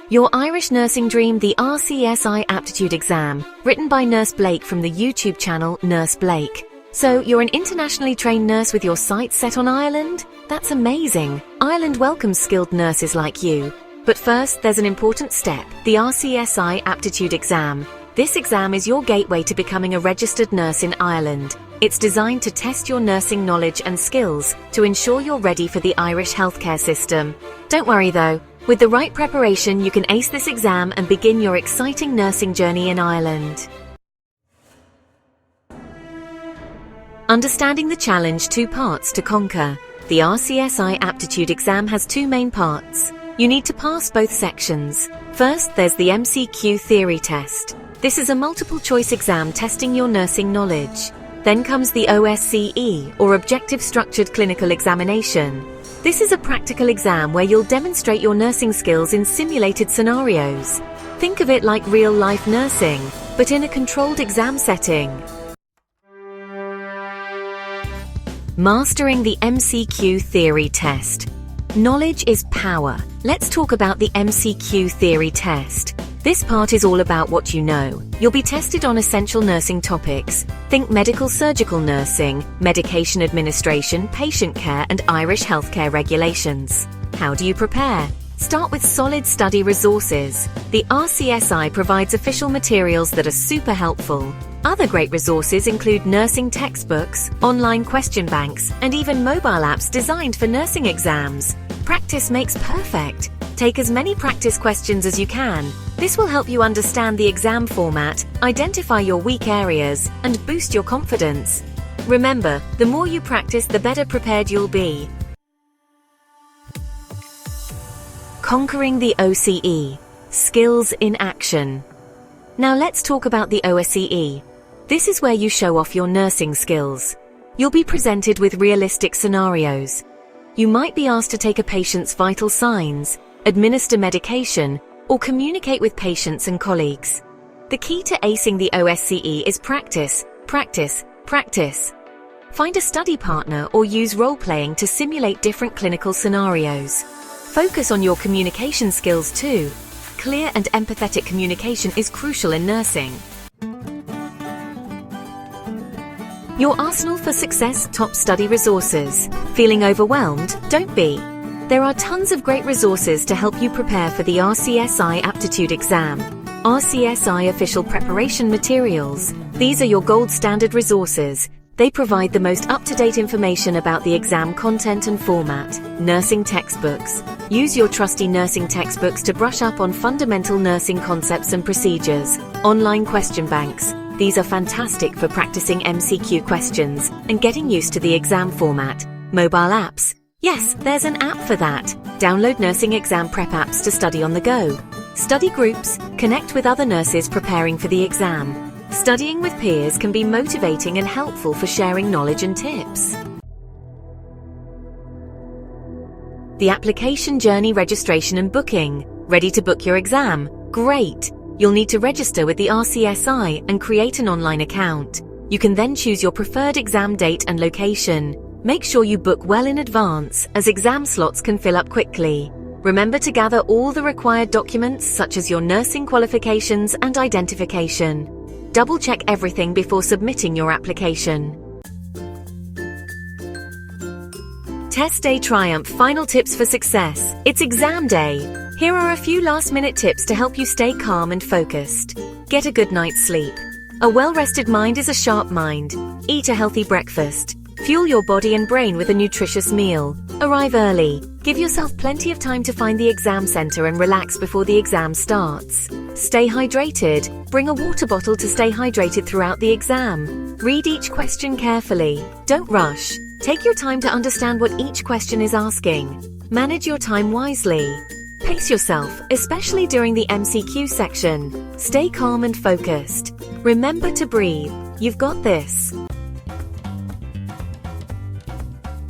Your Irish nursing dream, the RCSI Aptitude Exam, written by Nurse Blake from the YouTube channel Nurse Blake. So, you're an internationally trained nurse with your sights set on Ireland? That's amazing! Ireland welcomes skilled nurses like you. But first, there's an important step, the RCSI Aptitude Exam. This exam is your gateway to becoming a registered nurse in Ireland. It's designed to test your nursing knowledge and skills to ensure you're ready for the Irish healthcare system. Don't worry though, with the right preparation you can ace this exam and begin your exciting nursing journey in Ireland. Understanding the challenge, 2 parts to conquer. The RCSI Aptitude Exam has 2 main parts. You need to pass both sections. First, there's the MCQ theory test. This is a multiple choice exam testing your nursing knowledge. Then comes the OSCE, or Objective Structured Clinical Examination. This is a practical exam where you'll demonstrate your nursing skills in simulated scenarios. Think of it like real-life nursing, but in a controlled exam setting. Mastering the MCQ theory test. Knowledge is power. Let's talk about the MCQ theory test. This part is all about what you know. You'll be tested on essential nursing topics. Think medical surgical nursing, medication administration, patient care, and Irish healthcare regulations. How do you prepare? Start with solid study resources. The RCSI provides official materials that are super helpful. Other great resources include nursing textbooks, online question banks, and even mobile apps designed for nursing exams. Practice makes perfect. Take as many practice questions as you can. This will help you understand the exam format, identify your weak areas, and boost your confidence. Remember, the more you practice, the better prepared you'll be. Conquering the OSCE. Skills in action. Now let's talk about the OSCE. This is where you show off your nursing skills. You'll be presented with realistic scenarios. You might be asked to take a patient's vital signs, administer medication, or communicate with patients and colleagues. The key to acing the OSCE is practice, practice, practice. Find a study partner or use role-playing to simulate different clinical scenarios. Focus on your communication skills too. Clear and empathetic communication is crucial in nursing. Your arsenal for success, top study resources. Feeling overwhelmed? Don't be. There are tons of great resources to help you prepare for the RCSI Aptitude Exam. RCSI Official Preparation Materials. These are your gold standard resources. They provide the most up-to-date information about the exam content and format. Nursing textbooks. Use your trusty nursing textbooks to brush up on fundamental nursing concepts and procedures. Online question banks. These are fantastic for practicing MCQ questions and getting used to the exam format. Mobile apps. Yes, there's an app for that. Download nursing exam prep apps to study on the go. Study groups. Connect with other nurses preparing for the exam. Studying with peers can be motivating and helpful for sharing knowledge and tips. The application journey, registration and booking. Ready to book your exam? Great! You'll need to register with the RCSI and create an online account. You can then choose your preferred exam date and location. Make sure you book well in advance, as exam slots can fill up quickly. Remember to gather all the required documents such as your nursing qualifications and identification. Double-check everything before submitting your application. Test Day Triumph. Final tips for success. It's exam day. Here are a few last-minute tips to help you stay calm and focused. Get a good night's sleep. A well-rested mind is a sharp mind. Eat a healthy breakfast. Fuel your body and brain with a nutritious meal. Arrive early. Give yourself plenty of time to find the exam center and relax before the exam starts. Stay hydrated. Bring a water bottle to stay hydrated throughout the exam. Read each question carefully. Don't rush. Take your time to understand what each question is asking. Manage your time wisely. Pace yourself, especially during the MCQ section. Stay calm and focused. Remember to breathe. You've got this.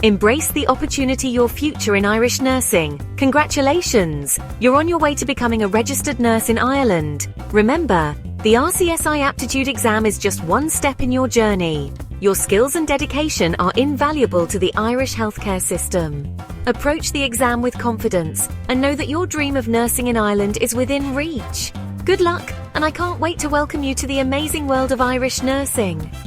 Embrace the opportunity, your future in Irish nursing. Congratulations! You're on your way to becoming a registered nurse in Ireland. Remember, the RCSI Aptitude Exam is just one step in your journey. Your skills and dedication are invaluable to the Irish healthcare system. Approach the exam with confidence and know that your dream of nursing in Ireland is within reach. Good luck, and I can't wait to welcome you to the amazing world of Irish nursing.